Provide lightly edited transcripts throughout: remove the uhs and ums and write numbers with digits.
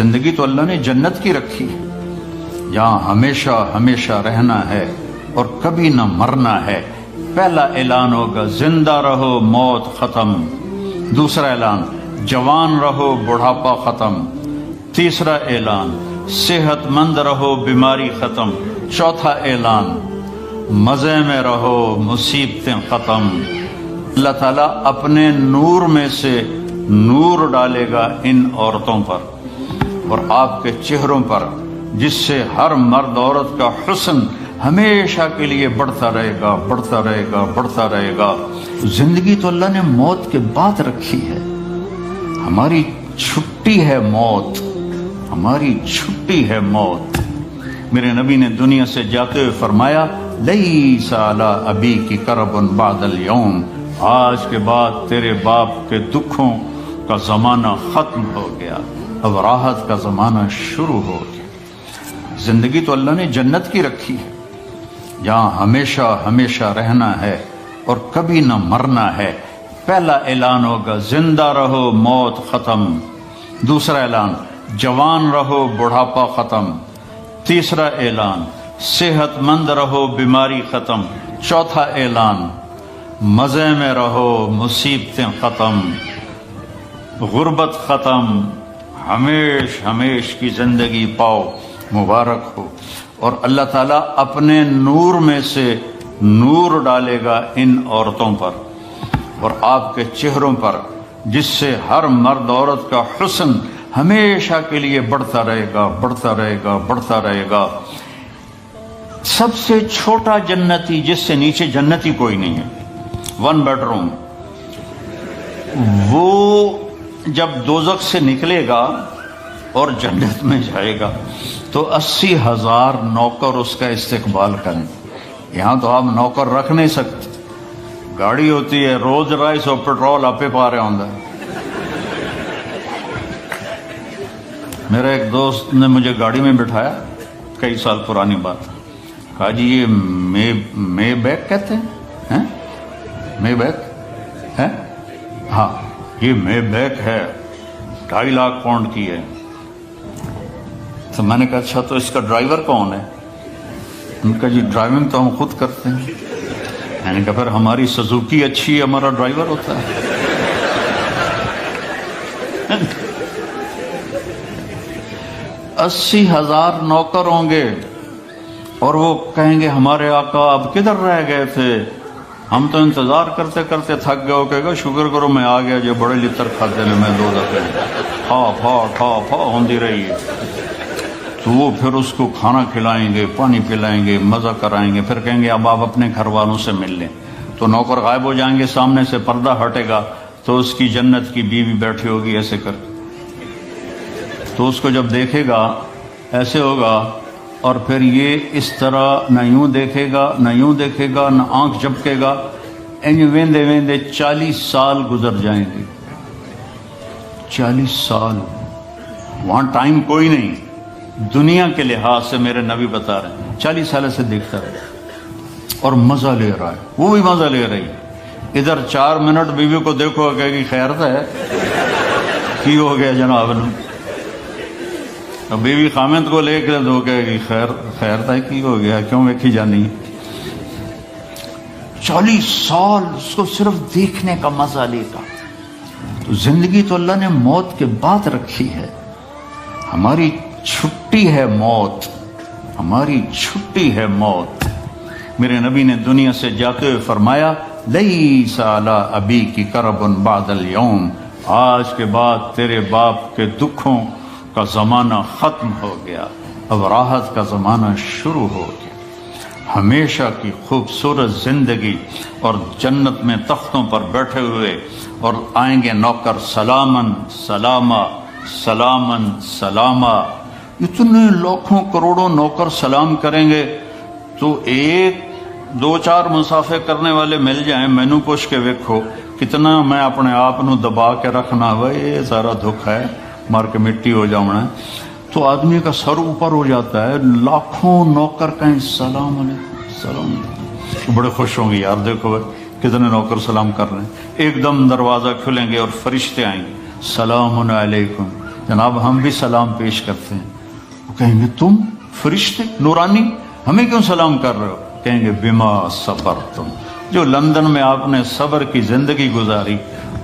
زندگی تو اللہ نے جنت کی رکھی ہے، جہاں ہمیشہ ہمیشہ رہنا ہے اور کبھی نہ مرنا ہے۔ پہلا اعلان ہوگا زندہ رہو موت ختم، دوسرا اعلان جوان رہو بڑھاپا ختم، تیسرا اعلان صحت مند رہو بیماری ختم، چوتھا اعلان مزے میں رہو مصیبتیں ختم۔ اللہ تعالیٰ اپنے نور میں سے نور ڈالے گا ان عورتوں پر اور آپ کے چہروں پر، جس سے ہر مرد عورت کا حسن ہمیشہ کے لیے بڑھتا رہے گا، بڑھتا رہے گا، بڑھتا رہے گا۔ زندگی تو اللہ نے موت کے بعد رکھی ہے، ہماری چھٹی ہے موت، ہماری چھٹی ہے موت۔ میرے نبی نے دنیا سے جاتے ہوئے فرمایا لیس علی ابیک کرب بعد اليوم، آج کے بعد تیرے باپ کے دکھوں کا زمانہ ختم ہو گیا، اب راحت کا زمانہ شروع ہو گیا۔ زندگی تو اللہ نے جنت کی رکھی ہے، جہاں ہمیشہ ہمیشہ رہنا ہے اور کبھی نہ مرنا ہے۔ پہلا اعلان ہوگا زندہ رہو موت ختم، دوسرا اعلان جوان رہو بڑھاپا ختم، تیسرا اعلان صحت مند رہو بیماری ختم، چوتھا اعلان مزے میں رہو مصیبتیں ختم، غربت ختم، ہمیش ہمیش کی زندگی پاؤ، مبارک ہو۔ اور اللہ تعالیٰ اپنے نور میں سے نور ڈالے گا ان عورتوں پر اور آپ کے چہروں پر، جس سے ہر مرد عورت کا حسن ہمیشہ کے لیے بڑھتا رہے گا، بڑھتا رہے گا، بڑھتا رہے گا۔ سب سے چھوٹا جنتی، جس سے نیچے جنتی کوئی نہیں ہے، 1 بیڈ روم، وہ جب دوزخ سے نکلے گا اور جنت میں جائے گا تو 80,000 نوکر اس کا استقبال کریں۔ یہاں تو آپ نوکر رکھ نہیں سکتے، گاڑی ہوتی ہے روز رائس اور پیٹرول آپ پا رہے ہوں گے۔ میرا ایک دوست نے مجھے گاڑی میں بٹھایا، کئی سال پرانی بات، کہا جی یہ مے بیک کہتے ہیں، مے بیک ہے؟ ہاں یہ مے بیک ہے، 2.5 لاکھ پاؤنڈ کی ہے۔ تو میں نے کہا اچھا تو اس کا ڈرائیور کون ہے؟ ان کا جی ڈرائیونگ تو ہم خود کرتے ہیں۔ میں نے کہا پھر ہماری سزوکی اچھی ہے، ہمارا ڈرائیور ہوتا ہے۔ 80,000 نوکر ہوں گے اور وہ کہیں گے ہمارے آقا اب کدھر رہ گئے تھے، ہم تو انتظار کرتے کرتے تھک گئے۔ وہ کہے گا شکر کرو میں آ گیا، جو بڑے لتر کھاتے نے میں 2 دفعے ٹھا ہوندی رہی ہے۔ تو وہ پھر اس کو کھانا کھلائیں گے، پانی پلائیں گے، مزہ کرائیں گے، پھر کہیں گے اب آپ اپنے گھر والوں سے مل لیں۔ تو نوکر غائب ہو جائیں گے، سامنے سے پردہ ہٹے گا تو اس کی جنت کی بیوی بیٹھی ہوگی ایسے کر، تو اس کو جب دیکھے گا ایسے ہوگا، اور پھر یہ اس طرح نہ یوں دیکھے گا نہ یوں دیکھے گا نہ آنکھ جھپکے گا، ویندے ویندے 40 سال گزر جائیں گے۔ 40 سال، وہاں ٹائم کوئی نہیں، دنیا کے لحاظ سے میرے نبی بتا رہے ہیں 40 سال سے دیکھتا رہے اور مزہ لے رہا ہے، وہ بھی مزہ لے رہی ہے۔ ادھر 4 منٹ بیوی کو دیکھو کہے گی خیر ہے کی ہو گیا جناب نے، بیوی خامد کو لے کے تو کہے گی خیر تھا کی ہو گیا، کیوں ویکھی جانی۔ 40 سال اس کو صرف دیکھنے کا مزہ لے گا۔ تو زندگی تو اللہ نے موت کے بعد رکھی ہے، ہماری چھٹی ہے موت، ہماری چھٹی ہے موت۔ میرے نبی نے دنیا سے جاتے ہوئے فرمایا لیس علی ابیک کرب بعد اليوم، آج کے بعد تیرے باپ کے دکھوں کا زمانہ ختم ہو گیا، اب راحت کا زمانہ شروع ہو گیا۔ ہمیشہ کی خوبصورت زندگی اور جنت میں تختوں پر بیٹھے ہوئے، اور آئیں گے نوکر سلامن سلاما سلامن سلاما، اتنے لاکھوں کروڑوں نوکر سلام کریں گے تو 1-2-4 مسافے کرنے والے مل جائیں، مینو پوچھ کے ویکھو کتنا میں اپنے آپ نو دبا کے رکھنا ہوا، یہ سارا دکھ ہے، مار کے مٹی ہو جاؤنا ہے، تو آدمی کا سر اوپر ہو جاتا ہے۔ لاکھوں نوکر کہیں سلام علیکم سلام علیکم، بڑے خوش ہوں گے یار، دیکھو کتنے نوکر سلام کر رہے ہیں۔ ایک دم دروازہ کھلیں گے اور فرشتے آئیں گے، سلام علیکم جناب ہم بھی سلام پیش کرتے ہیں. وہ کہیں گے تم فرشتے نورانی ہمیں کیوں سلام کر رہے ہو؟ کہیں گے بما صبرتم، جو لندن میں آپ نے صبر کی زندگی گزاری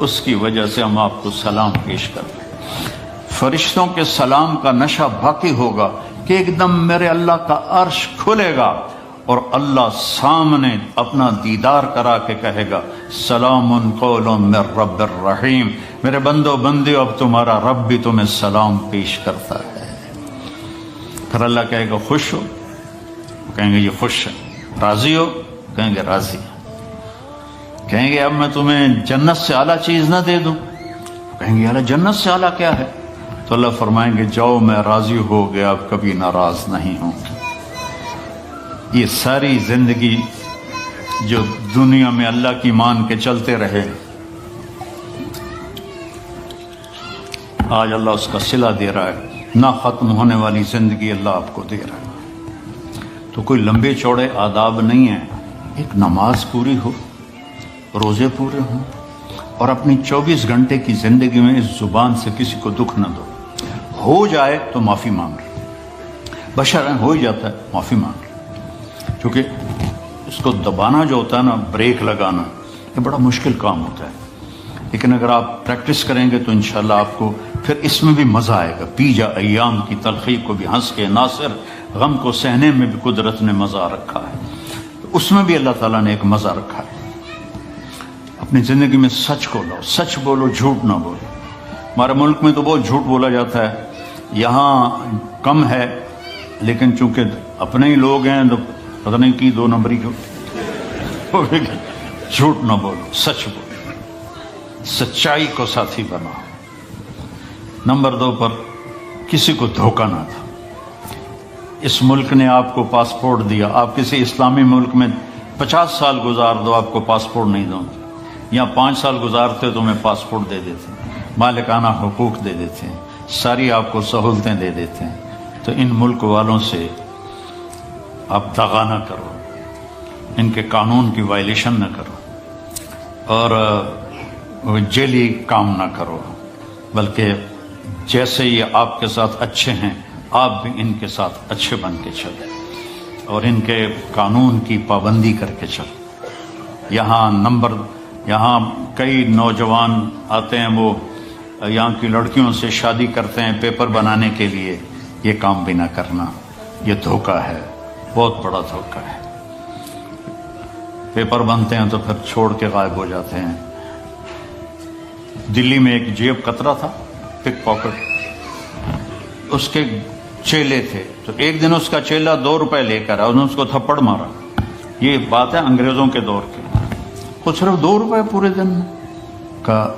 اس کی وجہ سے ہم آپ کو سلام پیش کر رہے ہیں. فرشتوں کے سلام کا نشہ باقی ہوگا کہ ایک دم میرے اللہ کا عرش کھلے گا اور اللہ سامنے اپنا دیدار کرا کے کہے گا سلام قول من رب الرحیم، میرے بندو بندیو اب تمہارا رب بھی تمہیں سلام پیش کرتا ہے. پھر اللہ کہے گا خوش ہو؟ کہیں گے یہ خوش ہے. راضی ہو؟ کہیں گے راضی. کہیں گے اب میں تمہیں جنت سے اعلیٰ چیز نہ دے دوں؟ کہیں گے اللہ جنت سے اعلیٰ کیا ہے؟ تو اللہ فرمائیں گے جاؤ میں راضی ہو گیا، اب کبھی ناراض نہیں ہوں. یہ ساری زندگی جو دنیا میں اللہ کی مان کے چلتے رہے، آج اللہ اس کا صلہ دے رہا ہے. نہ ختم ہونے والی زندگی اللہ آپ کو دے رہا ہے. تو کوئی لمبے چوڑے آداب نہیں ہیں. ایک نماز پوری ہو، روزے پورے ہوں، اور اپنی 24 گھنٹے کی زندگی میں اس زبان سے کسی کو دکھ نہ دو. ہو جائے تو معافی مانگ لو، بشر ہو ہی جاتا ہے معافی مانگ لو. کیونکہ اس کو دبانا جو ہوتا ہے نا، بریک لگانا، یہ بڑا مشکل کام ہوتا ہے. لیکن اگر آپ پریکٹس کریں گے تو انشاءاللہ آپ کو پھر اس میں بھی مزہ آئے گا. پی جا ایام کی تلخی کو بھی ہنس کے، ناصر غم کو سہنے میں بھی قدرت نے مزہ رکھا ہے. اس میں بھی اللہ تعالیٰ نے ایک مزہ رکھا ہے. اپنی زندگی میں سچ کو لاؤ، سچ بولو، جھوٹ نہ بولو. ہمارے ملک میں تو بہت جھوٹ بولا جاتا ہے، یہاں کم ہے، لیکن چونکہ اپنے ہی لوگ ہیں تو پتہ نہیں کی 2 نمبری کو. جھوٹ نہ بولو، سچ بولو، سچائی کو ساتھی بناؤ. نمبر 2 پر کسی کو دھوکہ نہ دو. اس ملک نے آپ کو پاسپورٹ دیا، آپ کسی اسلامی ملک میں 50 سال گزار دو، آپ کو پاسپورٹ نہیں دوں. یہاں 5 سال گزارتے تو میں پاسپورٹ دے دیتے ہیں، مالکانہ حقوق دے دیتے ہیں، ساری آپ کو سہولتیں دے دیتے ہیں. تو ان ملک والوں سے آپ دغا نہ کرو، ان کے قانون کی وائلیشن نہ کرو، اور جیلی کام نہ کرو، بلکہ جیسے یہ آپ کے ساتھ اچھے ہیں آپ بھی ان کے ساتھ اچھے بن کے چلیں اور ان کے قانون کی پابندی کر کے چلیں. یہاں کئی نوجوان آتے ہیں، وہ یہاں کی لڑکیوں سے شادی کرتے ہیں پیپر بنانے کے لیے. یہ کام بھی نہ کرنا، یہ دھوکہ ہے، بہت بڑا دھوکہ ہے. پیپر بنتے ہیں تو پھر چھوڑ کے غائب ہو جاتے ہیں. دلی میں ایک جیب کترا تھا، پک پاکٹ، اس کے چیلے تھے. تو ایک دن اس کا چیلا 2 روپے لے کر آیا، انہوں نے اس کو تھپڑ مارا. یہ بات ہے انگریزوں کے دور کی. وہ صرف 2 روپے پورے دن میں. کہا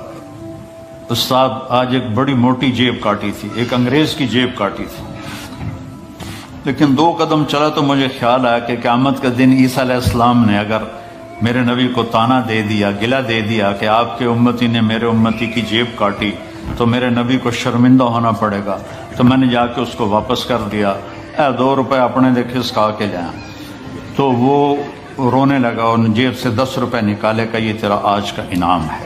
استاد آج ایک بڑی موٹی جیب کاٹی تھی، ایک انگریز کی جیب کاٹی تھی. لیکن 2 قدم چلا تو مجھے خیال آیا کہ قیامت کا دن عیسیٰ علیہ السلام نے اگر میرے نبی کو تانا دے دیا، گلہ دے دیا کہ آپ کے امتی نے میرے امتی کی جیب کاٹی، تو میرے نبی کو شرمندہ ہونا پڑے گا. تو میں نے جا کے اس کو واپس کر دیا. 2 روپے اپنے دیکھے کھا کے لیا. تو وہ رونے لگا اور جیب سے 10 روپے نکالے کا، یہ تیرا آج کا انعام ہے.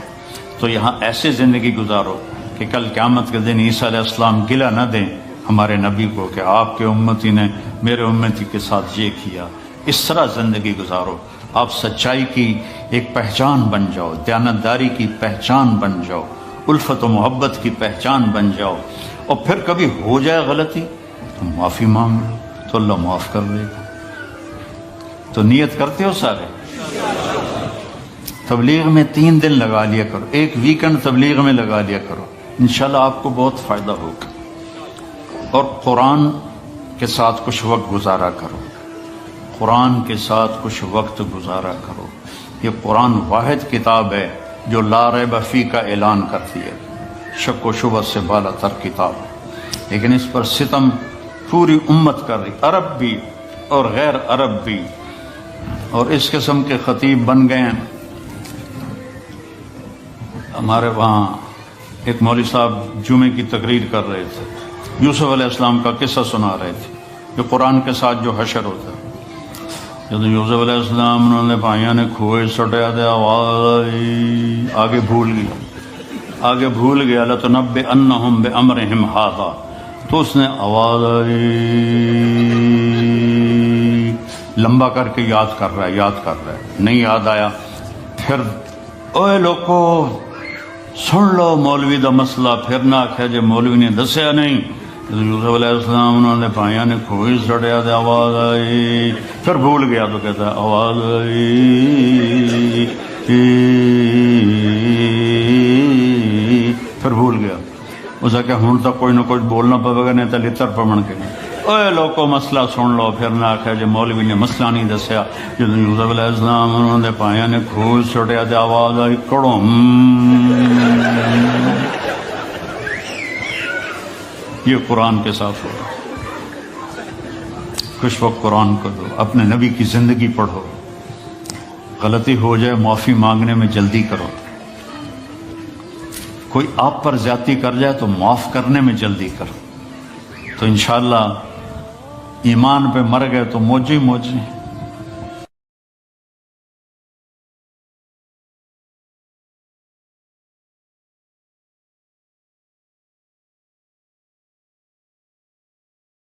تو یہاں ایسے زندگی گزارو کہ کل قیامت کے دن عیسیٰ علیہ السلام گلہ نہ دیں ہمارے نبی کو کہ آپ کے امتی نے میرے امتی کے ساتھ یہ کیا. اس طرح زندگی گزارو. آپ سچائی کی ایک پہچان بن جاؤ، دیانتداری کی پہچان بن جاؤ، الفت و محبت کی پہچان بن جاؤ. اور پھر کبھی ہو جائے غلطی تو معافی مانگ لو تو اللہ معاف کر دے گا. تو نیت کرتے ہو سارے؟ تبلیغ میں 3 دن لگا لیا کرو، ایک ویکنڈ تبلیغ میں لگا لیا کرو، انشاءاللہ آپ کو بہت فائدہ ہوگا. اور قرآن کے ساتھ کچھ وقت گزارا کرو، قرآن کے ساتھ کچھ وقت گزارا کرو. یہ قرآن واحد کتاب ہے جو لا ریب فیہ کا اعلان کرتی ہے، شک و شبہ سے بالا تر کتاب. لیکن اس پر ستم پوری امت کر رہی، عرب بھی اور غیر عرب بھی. اور اس قسم کے خطیب بن گئے ہیں. ہمارے وہاں ایک مولوی صاحب جمعے کی تقریر کر رہے تھے، یوسف علیہ السلام کا قصہ سنا رہے تھے، جو قرآن کے ساتھ جو حشر ہوتا ہے. جب یوسف علیہ السلام انہوں نے بھائیوں نے کھوئے سٹیا دیا، آگے بھول گئی. آگے بھول گیا لَتُنَبِّئَنَّهُمْ بِأَمْرِهِمْ هَذَا، تو اس نے آواز آئی، لمبا کر کے یاد کر رہا ہے، نہیں یاد آیا، پھر اوے لوگو سن لو مولوی دا مسئلہ، پھر نہ آکھے جے مولوی نے دسیا نہیں۔ یوسف علیہ السلام انہوں نے پائیاں نے کھوئی سڑیا دے آواز آئی، پھر بھول گیا تو کہتا ہے آواز آئی، پھر بھول گیا، اسے کہ ہوں تو کوئی نہ کوئی بولنا پڑے گا، نہیں تو لتر پمن کے اے لوگو مسئلہ سن لو، پھر نہ آکھے جے مولوی نے مسئلہ نہیں دسیا۔ جب یوسف علیہ السلام انہوں نے پائیاں نے کھوئی سڑیا دے آواز آئی، کڑوں یہ قرآن کے ساتھ ہو رہا۔ کچھ وقت قرآن کو دو، اپنے نبی کی زندگی پڑھو، غلطی ہو جائے معافی مانگنے میں جلدی کرو، کوئی آپ پر زیادتی کر جائے تو معاف کرنے میں جلدی کرو، تو انشاءاللہ ایمان پہ مر گئے تو موجی موجی۔